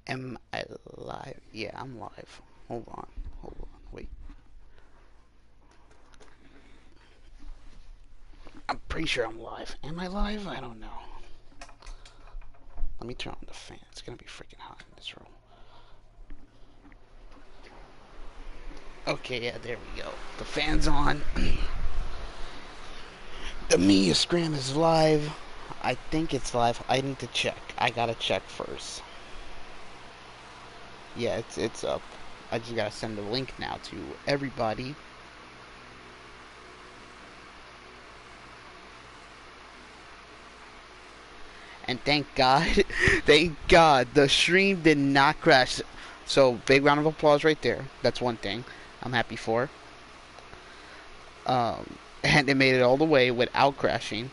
Am I live? Yeah, I'm live. Hold on. Hold on. Wait. I'm pretty sure I'm live. Am I live? I don't know. Let me turn on the fan. It's gonna be freaking hot in this room. Okay, yeah, there we go. The fan's on. The MEDIA SCRUM is live. I think it's live. I need to check. I gotta check first. Yeah, it's up. I just gotta send the link now to everybody. And thank God, thank God, the stream did not crash. So big round of applause right there. That's one thing I'm happy for. And it made it all the way without crashing.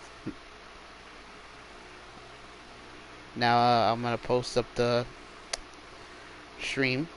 Now I'm gonna post up the stream.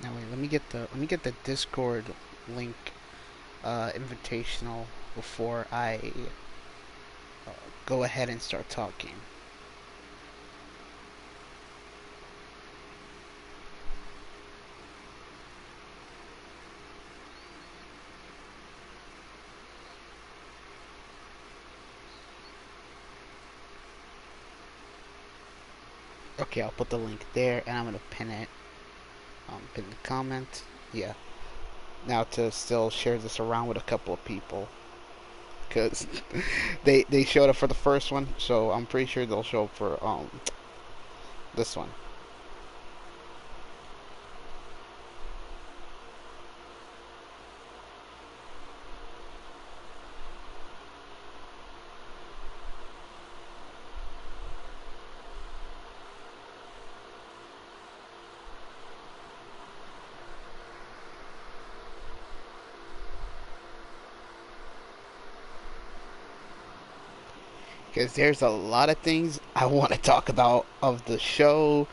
Now wait, let me get the Discord link invitational before I go ahead and start talking. Okay, I'll put the link there, and I'm gonna pin it. Pin the comment. Yeah. Now to still share this around with a couple of people, because they showed up for the first one, so I'm pretty sure they'll show up for this one. Because there's a lot of things I want to talk about of the show,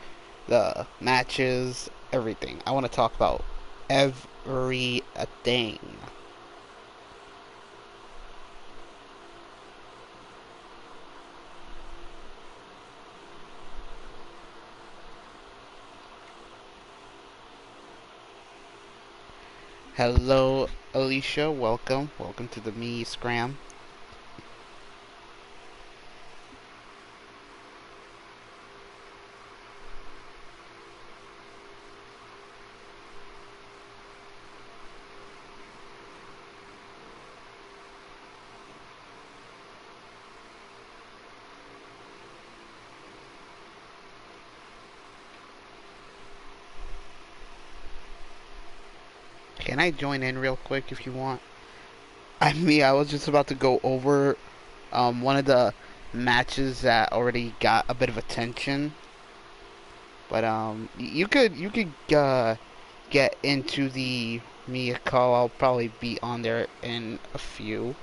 the matches, everything. I want to talk about everything. Hello, Alicia. Welcome. Welcome to the MEDIA SCRUM. Can I join in real quick if you want? I was just about to go over one of the matches that already got a bit of attention, but you could get into the Mia call. I'll probably be on there in a few.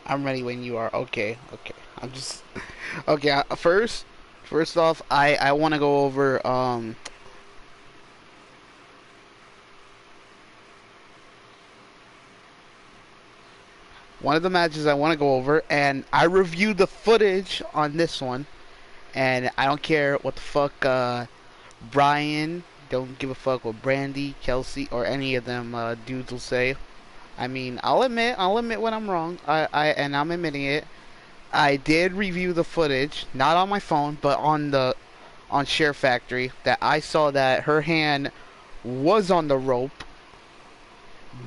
I'm ready when you are. Okay, okay. I'm just okay. First off, I want to go over one of the matches I want to go over, and I reviewed the footage on this one, and I don't care what the fuck Brian don't give a fuck what Brandy, Kelsey, or any of them dudes will say. I mean, I'll admit when I'm wrong. And I'm admitting it. I did review the footage, not on my phone, but on Share Factory, that I saw that her hand was on the rope.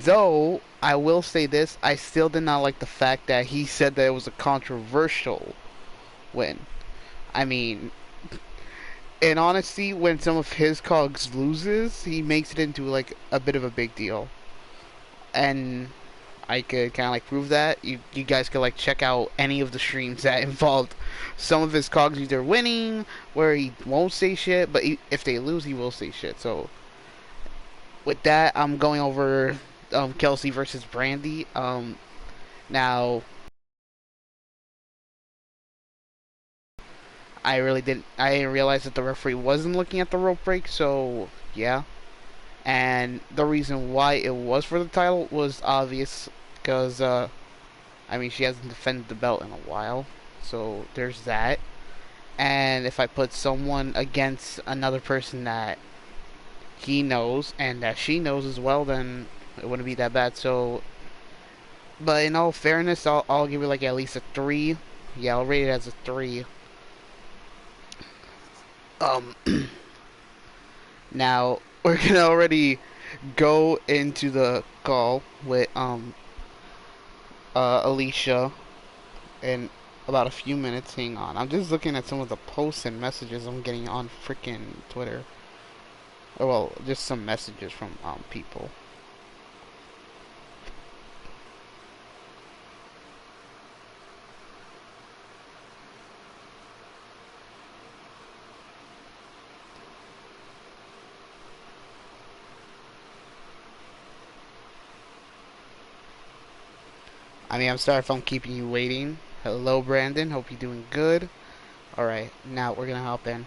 Though I will say this, I still did not like the fact that he said that it was a controversial win. I mean, in honesty, when some of his cogs loses, he makes it into like a bit of a big deal. And I could kind of like prove that. You guys could like check out any of the streams that involved some of his cogs either winning, where he won't say shit, but if they lose, he will say shit. So with that, I'm going over Kelsey versus Brandy. Now I didn't realize that the referee wasn't looking at the rope break. So yeah, and the reason why it was for the title was obvious because I mean, she hasn't defended the belt in a while, so there's that. And if I put someone against another person that he knows and that she knows as well, then it wouldn't be that bad. So, but in all fairness, I'll give it like at least a 3. Yeah, I'll rate it as a 3. Um, Now we're gonna already go into the call with Alicia in about a few minutes. Hang on. I'm just looking at some of the posts and messages I'm getting on freaking Twitter. Or, well, just some messages from people. I mean, I'm sorry if I'm keeping you waiting. Hello, Brandon. Hope you're doing good. Alright, now we're gonna hop in.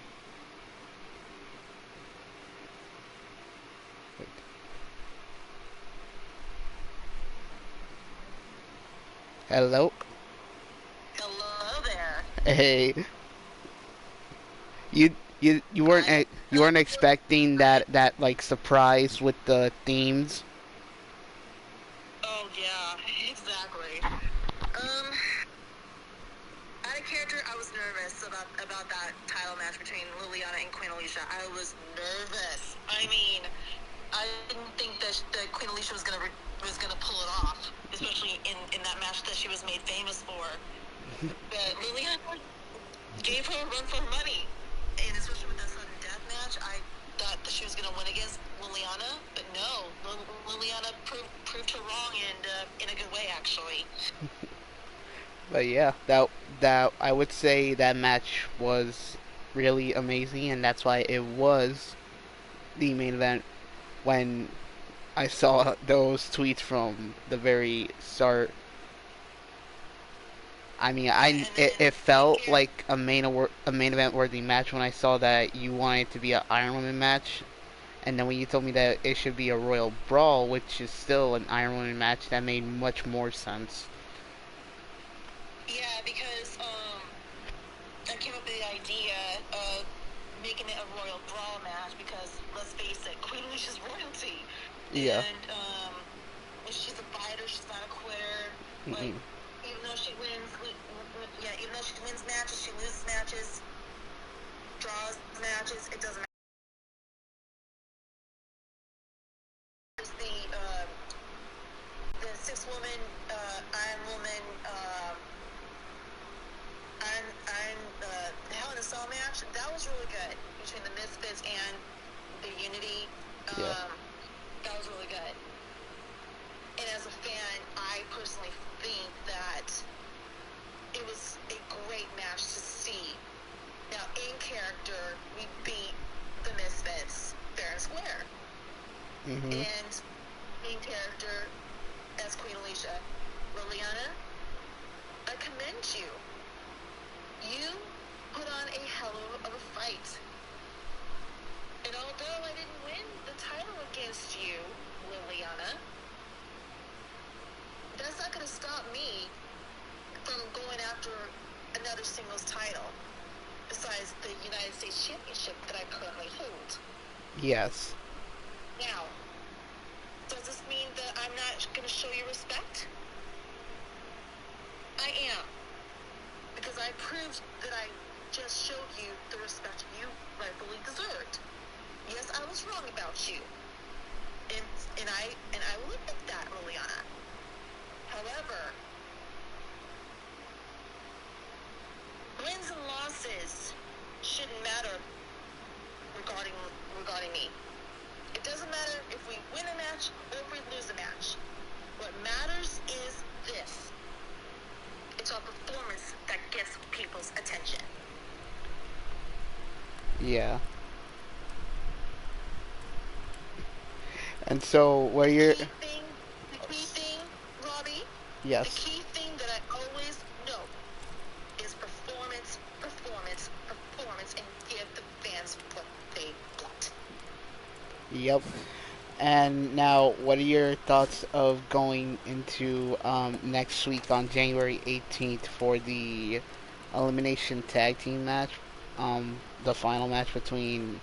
Hello. Hello there. Hey. You weren't expecting that like surprise with the themes. Oh yeah, exactly. Out of character, I was nervous about that title match between Liliana and Queen Alicia. I was nervous. I mean, I didn't think that Queen Alicia was gonna pull it off, especially in that match that she was made famous for. But Liliana gave her a run for her money, and especially with that sudden death match, I thought that she was gonna win against Liliana, but no, Liliana proved her wrong, and in a good way, actually. But yeah, that I would say that match was really amazing, and that's why it was the main event. When I saw those tweets from the very start, I mean, it felt like a main event worthy match when I saw that you wanted it to be an Iron Woman match, and then when you told me that it should be a Royal Brawl, which is still an Iron Woman match, that made much more sense. Yeah, because I came up with the idea of making it a Royal Brawl match because, let's face it, Queen Alicia's royalty. Yeah. And she's a fighter, she's not a quitter. Like, even though she wins, even though she wins matches, she loses matches, draws matches, it doesn't matter. The six-woman, Iron Woman, the Hell in a Cell match, that was really good between the Misfits and the Unity. Yeah. That was really good. And as a fan, I personally think that it was a great match to see. Now, in character, we beat the Misfits fair and square. And in character, as Queen Alicia, Liliana, I commend you. You put on a hell of a fight. And although I didn't win the title against you, Liliana, that's not going to stop me from going after another singles title besides the United States Championship that I currently hold. Yes. Now, does this mean that I'm not going to show you respect? I am. Because I proved that I just showed you the respect you rightfully deserved. Yes, I was wrong about you. And I will admit that, Liliana. However, wins and losses shouldn't matter regarding me. It doesn't matter if we win a match or if we lose a match. What matters is this. It's our performance that gets people's attention. Yeah. And so, where you're... The key thing, Robbie, Yes. the key thing that I always know is performance, performance, performance, and give the fans what they want. Yep. And now, what are your thoughts of going into next week on January 18th for the elimination tag team match? The final match between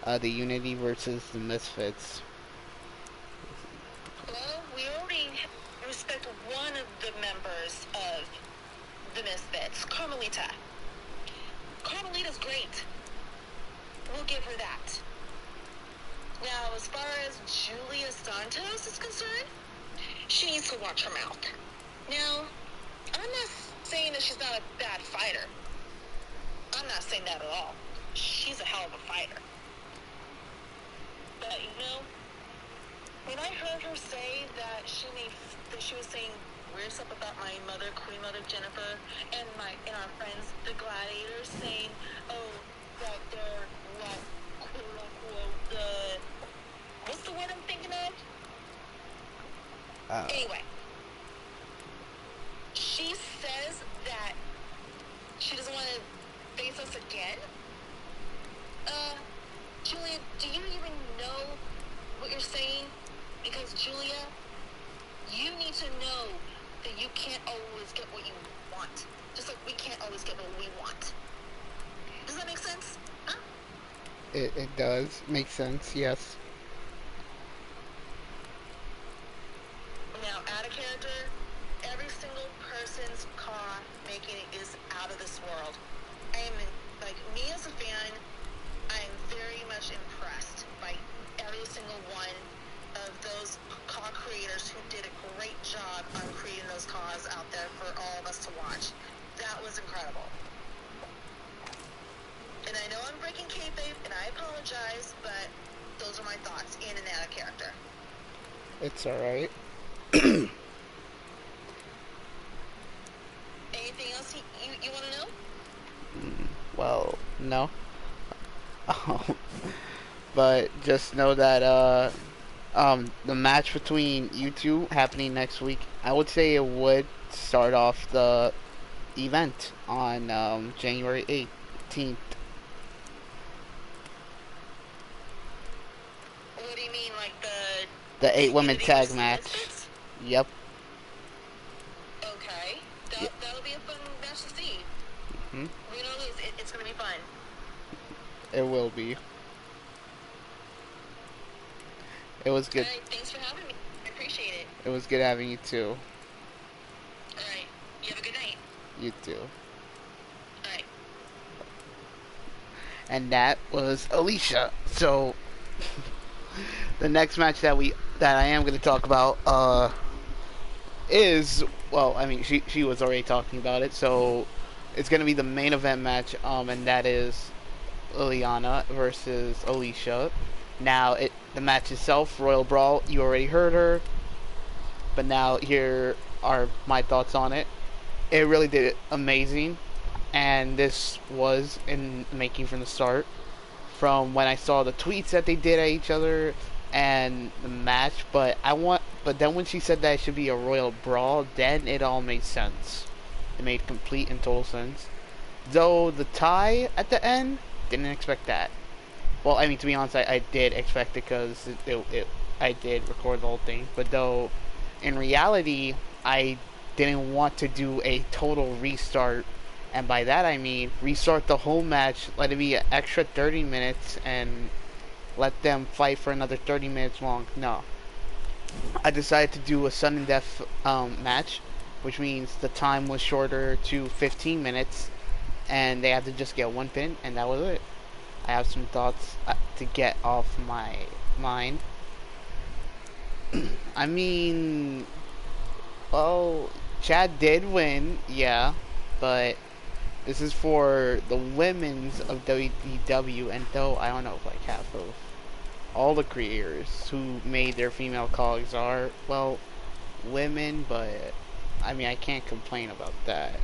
the Unity versus the Misfits. Well, we already respect one of the members of the Misfits, Carmelita. Carmelita's great. We'll give her that. Now, as far as Julia Santos is concerned, she needs to watch her mouth. Now, I'm not saying that she's not a bad fighter. I'm not saying that at all. She's a hell of a fighter. But, you know, when I heard her say that she was saying weird stuff about my mother, Queen Mother Jennifer, and our friends, the Gladiators, saying, oh, that they're what, quote unquote, what's the word I'm thinking of? Anyway, she says that she doesn't want to face us again. Julia, do you even know what you're saying? Because Julia, you need to know that you can't always get what you want. Just like we can't always get what we want. Does that make sense? Huh? It does make sense, yes. Now, out of character, every single person's car making it is out of this world. I am, like, me as a fan, I am very much impressed by every single one of those car creators who did a great job on creating those cars out there for all of us to watch. That was incredible. And I know I'm breaking kayfabe, and I apologize, but those are my thoughts in and out of character. It's alright. Anything else you want to know? Well, no. But just know that the match between you two happening next week, I would say it would start off the event on January 18th. What do you mean, like The 8-woman Unity tag versus match. Misfits? Yep. Okay, Yep. that'll be a fun match to see. Hmm. Win or lose, it's gonna be fun. It will be. It was good. Alright, thanks for having me. I appreciate it. It was good having you too. Alright, you have a good night. You too. Alright. And that was Alicia. So the next match that I am going to talk about is, well, I mean, she was already talking about it, so it's going to be the main event match, and that is Liliana versus Alicia. Now, the match itself, Royal Brawl, you already heard her, but now here are my thoughts on it. It really did amazing, and this was in making from the start. From when I saw the tweets that they did at each other and the match, but then when she said that it should be a Royal Brawl, then it all made sense. It made complete and total sense. Though the tie at the end, didn't expect that. Well, I mean, to be honest, I did expect it because I did record the whole thing. But though, in reality, I didn't want to do a total restart. And by that I mean restart the whole match, let it be an extra 30 minutes, and let them fight for another 30 minutes long. No, I decided to do a sudden death match, which means the time was shorter to 15 minutes, and they had to just get one pin, and that was it. I have some thoughts to get off my mind. I mean, well, Chad did win, yeah, but this is for the women's of WDW, and though I don't know if like half of all the creators who made their female colleagues are, well, women, but I mean, I can't complain about that.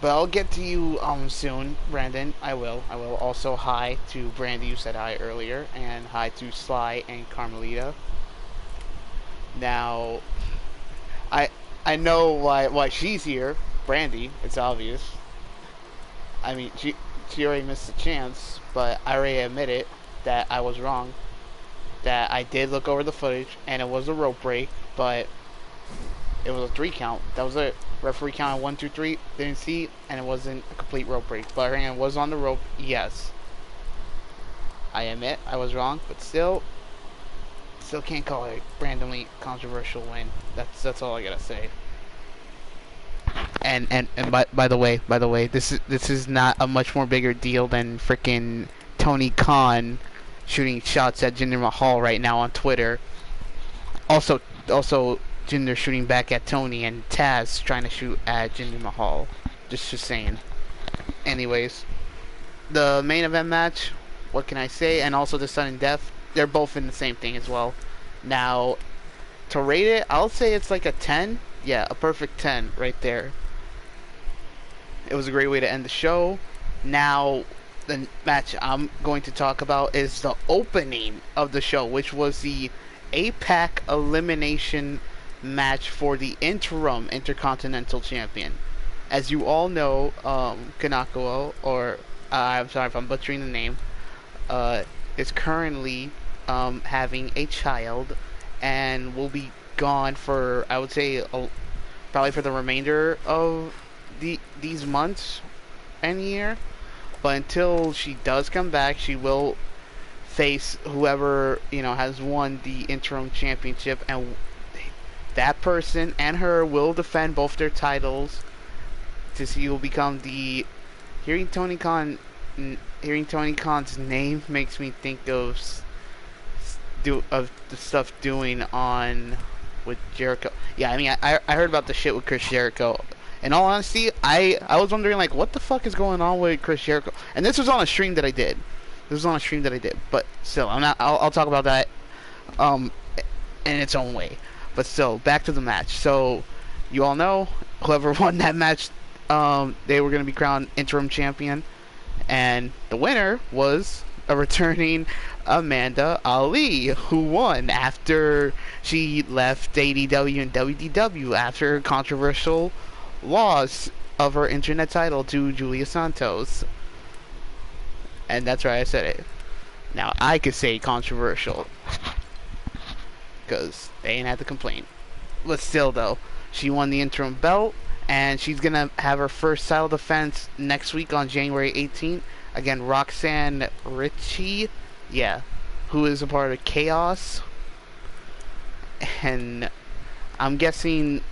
But I'll get to you soon, Brandon. I will. Also, hi to Brandy, you said hi earlier, and hi to Sly and Carmelita. Now, I I know why she's here, Brandy. It's obvious. I mean, she already missed the chance, but I already admitted that I was wrong. That I did look over the footage, and it was a rope break, but it was a 3 count. That was it. Referee counted 1, 2, 3. Didn't see, and it wasn't a complete rope break. But her hand was on the rope. Yes, I admit I was wrong, but still can't call it a randomly controversial win. That's all I gotta say. And by the way, this is not a much more bigger deal than freaking Tony Khan shooting shots at Jinder Mahal right now on Twitter. Also Jinder shooting back at Tony, and Taz trying to shoot at Jinder Mahal. Just saying. Anyways, the main event match, what can I say? And also the sudden death, they're both in the same thing as well. Now, to rate it, I'll say it's like a 10. Yeah, a perfect 10 right there. It was a great way to end the show. Now, the match I'm going to talk about is the opening of the show, which was the APAC elimination match for the interim Intercontinental Champion. As you all know, Kanako, or I'm sorry if I'm butchering the name, is currently having a child and will be gone for, I would say, probably for the remainder of these months and year. But until she does come back, she will face whoever, has won the interim championship, and that person and her will defend both their titles to see who will become the... Hearing Tony Khan's name makes me think of the stuff doing on with Jericho. Yeah, I mean, I heard about the shit with Chris Jericho. In all honesty, I was wondering, like, what the fuck is going on with Chris Jericho? And this was on a stream that I did. But still, I'll talk about that in its own way. But still, back to the match. So, you all know, whoever won that match, they were going to be crowned interim champion. And the winner was a returning Amanda Ali, who won after she left AEW and WDW after a controversial loss of her internet title to Julia Santos. And that's right, I said it. Now, I could say controversial, because they ain't had to complain. But still, though, she won the interim belt, and she's going to have her first title defense next week on January 18th. Again, Roxanne Ritchie, who is a part of Chaos. And I'm guessing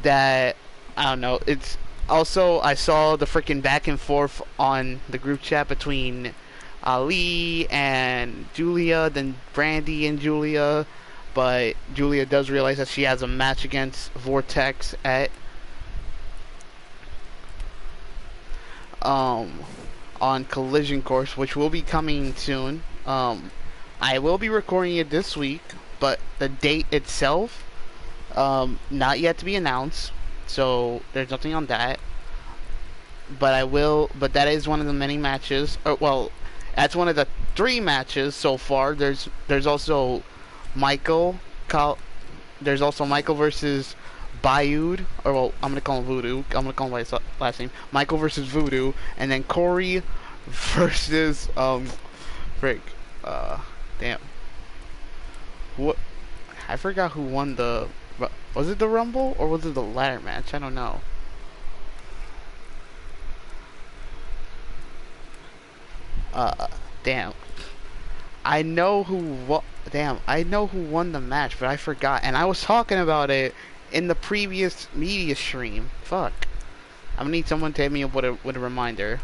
that, I don't know, it's also, I saw the freaking back and forth on the group chat between Ali and Julia, then Brandy and Julia, but Julia does realize that she has a match against Vortex at on Collision Course, which will be coming soon. I will be recording it this week, but the date itself, not yet to be announced, so there's nothing on that. But that is one of the many matches, that's one of the 3 matches so far. There's also Michael versus Bayud, or I'm gonna call him Voodoo. I'm gonna call him by his last name. Michael versus Voodoo, and then Corey versus damn, what? I forgot who won the. Was it the Rumble or was it the ladder match? I don't know. Damn. I know damn, I know who won the match, but I forgot. And I was talking about it in the previous media stream. Fuck. I'm gonna need someone to hit me up with a reminder,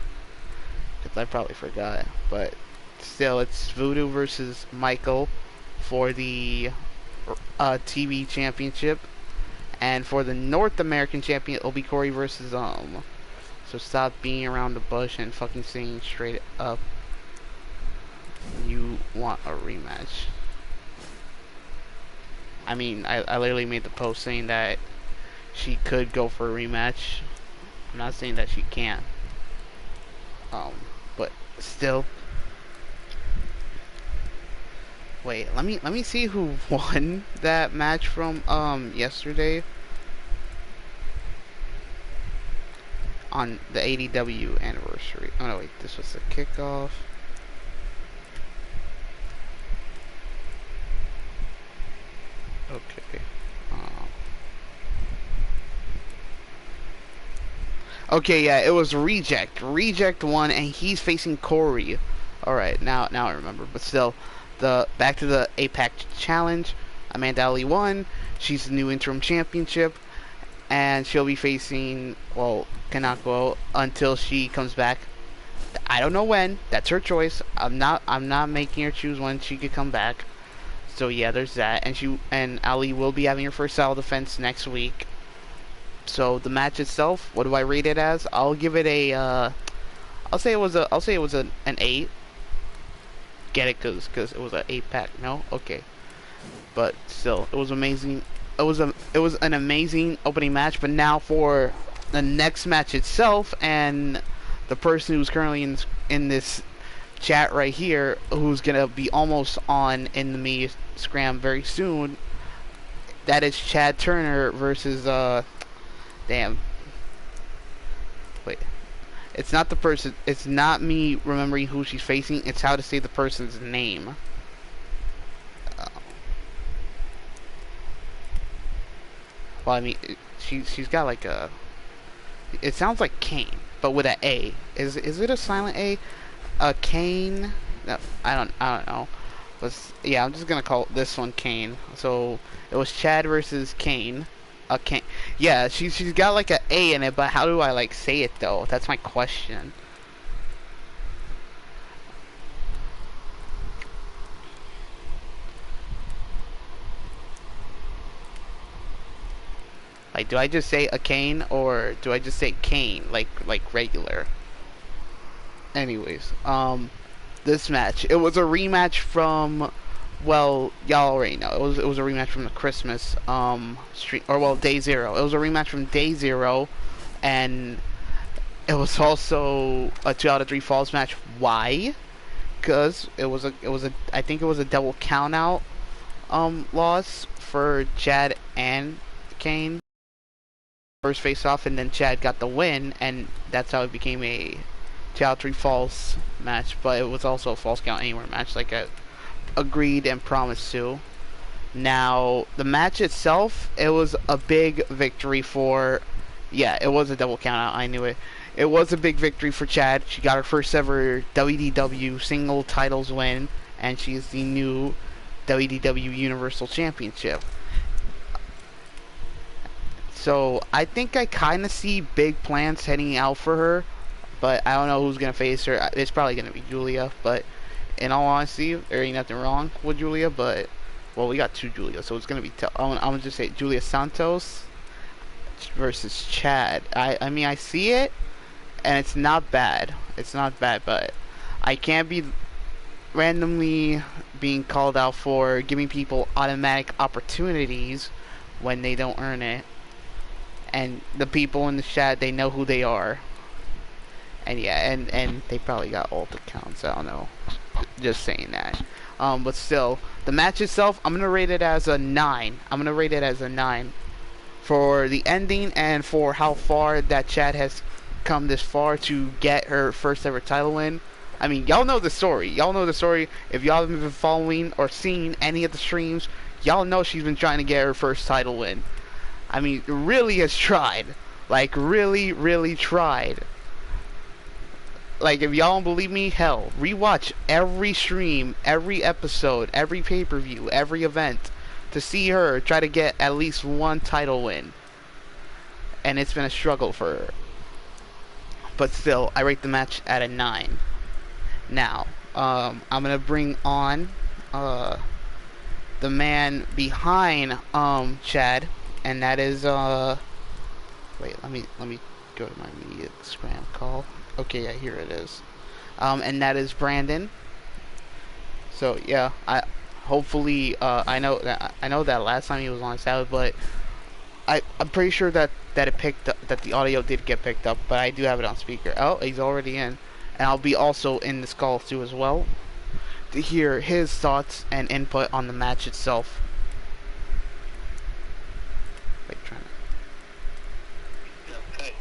because I probably forgot. But still, it's Voodoo versus Michael for the TV championship. And for the North American champion, it'll be Corey versus So stop being around the bush and fucking saying straight up you want a rematch. I mean, I literally made the post saying that she could go for a rematch. I'm not saying that she can't. But still. Wait, let me see who won that match from yesterday on the ADW anniversary. Oh no, wait, this was the kickoff. Okay. Okay, yeah, it was Reject. Reject won, and he's facing Corey. All right, now I remember. But still, back to the APAC challenge. Amanda Ali won. She's the new interim championship, and she'll be facing Kanako until she comes back. I don't know when. That's her choice. I'm not making her choose when she could come back. So yeah, there's that. And Ali will be having her first title defense next week. So the match itself, what do I rate it as? I'll give it a I'll say it was an 8. Get it? Cause it was an 8-pack. No? Okay. But still, it was amazing. It was an amazing opening match, but now for the next match itself, and the person who's currently in this chat right here, who's gonna be almost on in the MEDIA SCRUM very soon, that is Chad Turner versus damn. Wait. It's not the person. It's not me remembering who she's facing. It's how to say the person's name. Well, I mean, she's got like a. It sounds like Kane, but with an A. Is it a silent A? Kane. No, I don't know. Yeah, I'm just gonna call this one Kane. So it was Chad versus Kane. Kane. Yeah, she's got like an A in it, but how do I like say it though? That's my question. Like, do I just say a Kane or do I just say Kane like regular? Anyways, this match, it was a rematch from, well, y'all already know, it was a rematch from the Christmas street, or well, Day Zero. It was a rematch from Day Zero, and it was also a 2 out of 3 falls match. Why? Because it was a I think it was a double count out loss for Chad and Kane. First face off, and then Chad got the win, and that's how it became a 2 out of 3 falls match. But it was also a falls count anywhere match, like I agreed and promised to. Now the match itself, it was a big victory for. Yeah, it was a double count out. I knew it. It was a big victory for Chad. She got her first ever WDW single titles win, and she is the new WDW Universal Championship. So I think I kind of see big plans heading out for her, but I don't know who's gonna face her. It's probably gonna be Julia, but in all honesty, there ain't nothing wrong with Julia. But well, we got 2 Julia, so it's gonna be tough. I'm gonna just say Julia Santos versus Chad. I mean, I see it, and it's not bad. It's not bad, but I can't be randomly being called out for giving people automatic opportunities when they don't earn it. And the people in the chat, they know who they are. And yeah, and they probably got alt accounts. I don't know. Just saying that. But still, the match itself, I'm gonna rate it as a 9. I'm gonna rate it as a 9 for the ending and for how far that Chad has come this far to get her first ever title win. I mean, y'all know the story. Y'all know the story. If y'all haven't been following or seen any of the streams, y'all know she's been trying to get her first title win. I mean, really has tried. Like, really, really tried. like, if y'all don't believe me, hell, rewatch every stream, every episode, every pay-per-view, every event to see her try to get at least one title win. And it's been a struggle for her. But still, I rate the match at a 9. Now, I'm gonna bring on the man behind Chad, and that is wait, let me go to my media scram call. Okay, yeah, here it is. And that is Brandon. So yeah, I know that last time he was on Sabbath, but I'm pretty sure that it picked up, that the audio did get picked up, but I do have it on speaker. Oh, he's already in, and I'll be also in this call too as well to hear his thoughts and input on the match itself. Wait, trying to... Hey.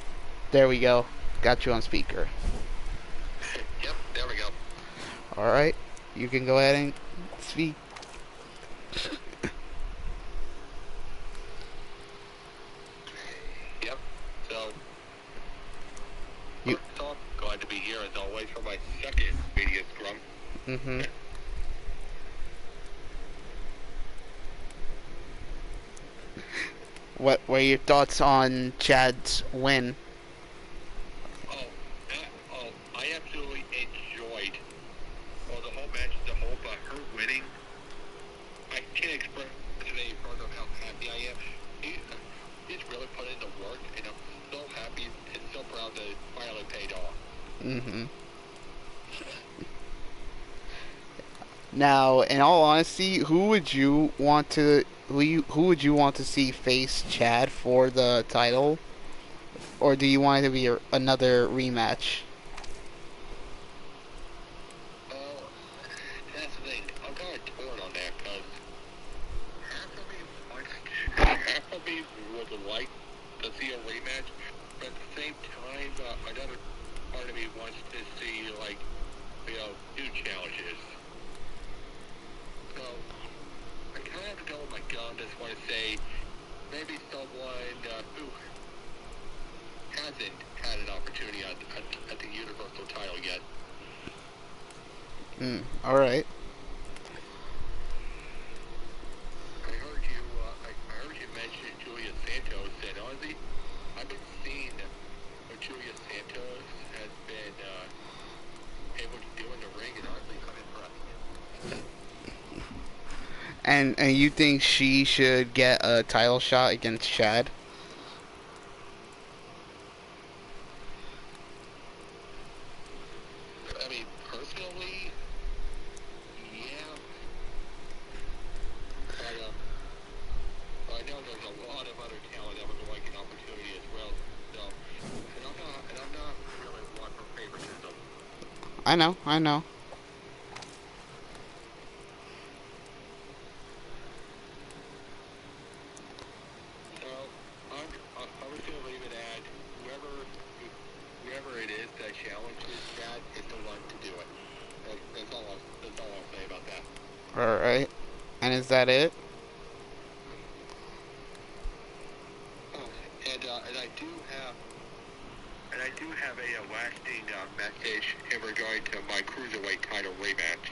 There we go. Got you on speaker. Yep, there we go. All right, you can go ahead and speak. Yep. So, first off, glad to be here as always for my second media scrum. Mm-hmm. What were your thoughts on Chad's win? I absolutely enjoyed the whole match as a whole, but her winning, I can't express today further how happy I am. He's really put in the work, and I'm so happy and so proud that it finally paid off. Mm-hmm. Now, in all honesty, who would you want to see face Chad for the title, or do you want it to be another rematch? That's the thing. I'm kind of torn on that because half of me would like to see a rematch, but at the same time, another part of me wants to see new challenges. So I kind of have to go with my gut. Just want to say maybe someone who hasn't had an opportunity at the Universal title yet. All right. I heard you mention Julia Santos, and honestly, I've been seeing what Julia Santos has been able to do in the ring, and honestly, I'm impressed. And you think she should get a title shot against Chad? I mean, personally, yeah. But I know there's a lot of other talent that would like an opportunity as well. So, and I'm not really one for favoritism. I know. So, I'm just gonna leave it at whoever it is that challenges that is the one to do it. That's all I'll say about that. All right. And is that it? And I do have a lasting message in regard to my cruiserweight title rematch.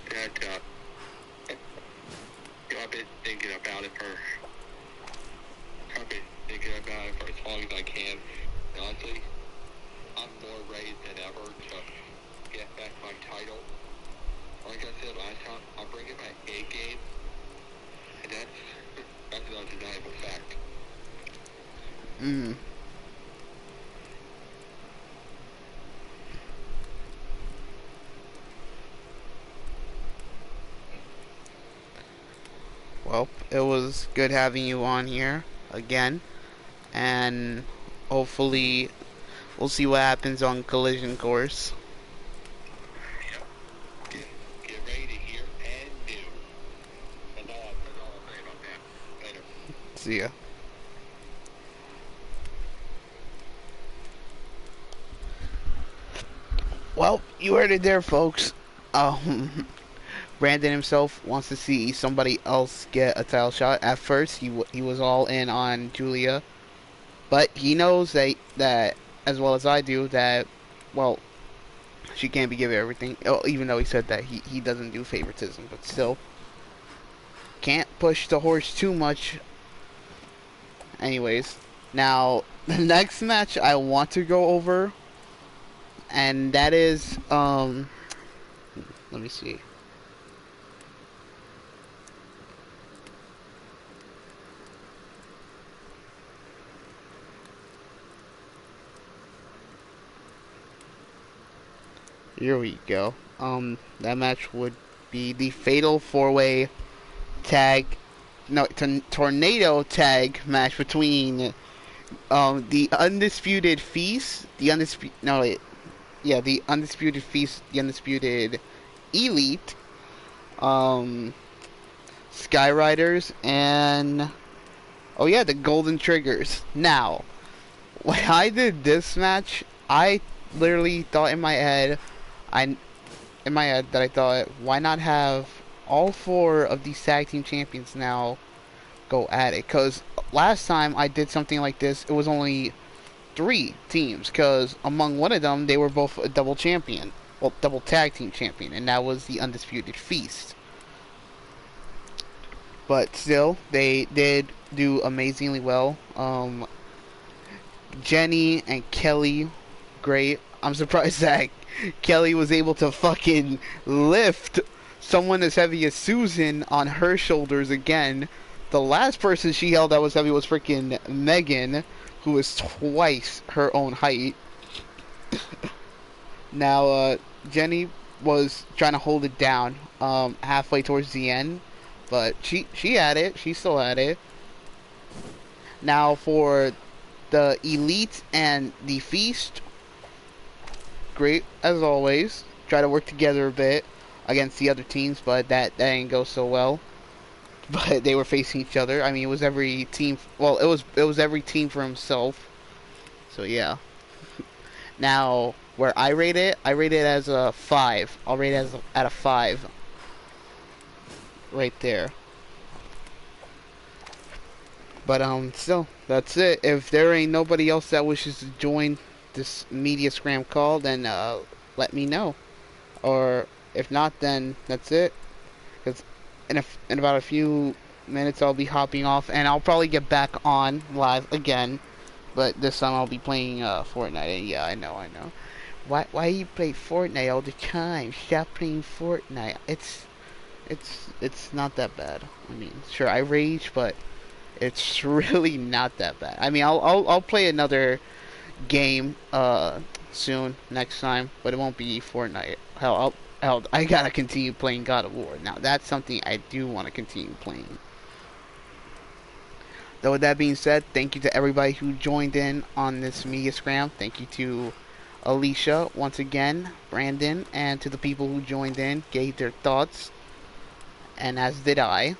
That I've been thinking about it for as long as I can. And honestly, I'm more ready than ever to get back my title. Like I said last time, I'm bringing my A game, and that's an undeniable fact. Well, it was good having you on here again, and hopefully we'll see what happens on Collision Course. Yep. Get ready to hear and new. That's all I'll say about that. Later. See ya. Well, you heard it there, folks. Brandon himself wants to see somebody else get a title shot. At first, he was all in on Julia, But he knows that as well as I do that, well, she can't be given everything. Oh, even though he said that he doesn't do favoritism, but still can't push the horse too much. Anyways, now the next match I want to go over, and that is let me see. Here we go. That match would be the Fatal 4-Way tag, no, tornado tag match between the Undisputed Feast, the Undisputed, no, wait, yeah, the Undisputed Feast, the Undisputed Elite, um, Skyriders, and oh yeah, the Golden Triggers. Now, when I did this match, I literally thought I in my head that I thought, why not have all four of these tag team champions now go at it? Because last time I did something like this, it was only 3 teams. Because among one of them, they were both a double champion, well, double tag team champion, and that was the Undisputed Feast. But still, they did do amazingly well. Jenny and Kelly, great. I'm surprised that Kelly was able to fucking lift someone as heavy as Susan on her shoulders again. The last person she held that was heavy was freaking Megan, who is twice her own height. Now, Jenny was trying to hold it down halfway towards the end, but she had it. She still had it. Now for the Elite and the Feast, great as always. Try to work together a bit against the other teams, but that didn't go so well. But they were facing each other. I mean, it was every team. Well, it was every team for himself. So yeah. Now where I rate it as a 5. I'll rate it at a 5. Right there. But still, that's it. If there ain't nobody else that wishes to join this Media Scrum call, then let me know. Or if not, then that's it. Because in about a few minutes, I'll be hopping off, and I'll probably get back on live again. But this time I'll be playing Fortnite. And yeah, I know. Why you play Fortnite all the time? Stop playing Fortnite. It's not that bad. I mean, sure, I rage, but it's really not that bad. I mean, I'll play another game soon next time, but it won't be Fortnite. Hell, I gotta continue playing God of War. Now that's something I do want to continue playing. Though with that being said, thank you to everybody who joined in on this Media Scrum. Thank you to Alicia once again, Brandon, and to the people who joined in, gave their thoughts, and as did I.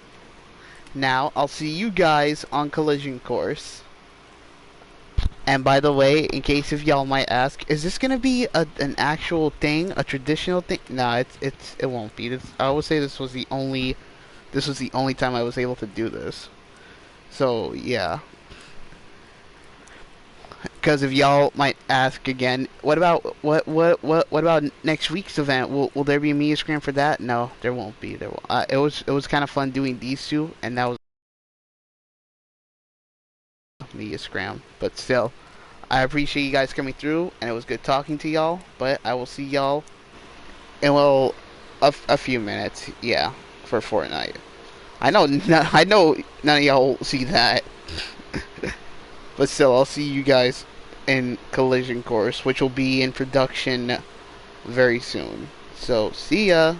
Now, I'll see you guys on Collision Course. And by the way, in case if y'all might ask, is this gonna be an actual thing, a traditional thing? No, it won't be. I would say this was the only time I was able to do this. So yeah. Because if y'all might ask again, what about next week's event? Will there be a Media Scrum for that? No, there won't be. It was kind of fun doing these two, and that was Media Scrum. But still, I appreciate you guys coming through, and it was good talking to y'all. But I will see y'all in a few minutes. Yeah, for Fortnite. I know none of y'all will see that. But still, I'll see you guys in Collision Course, which will be in production very soon. So, see ya!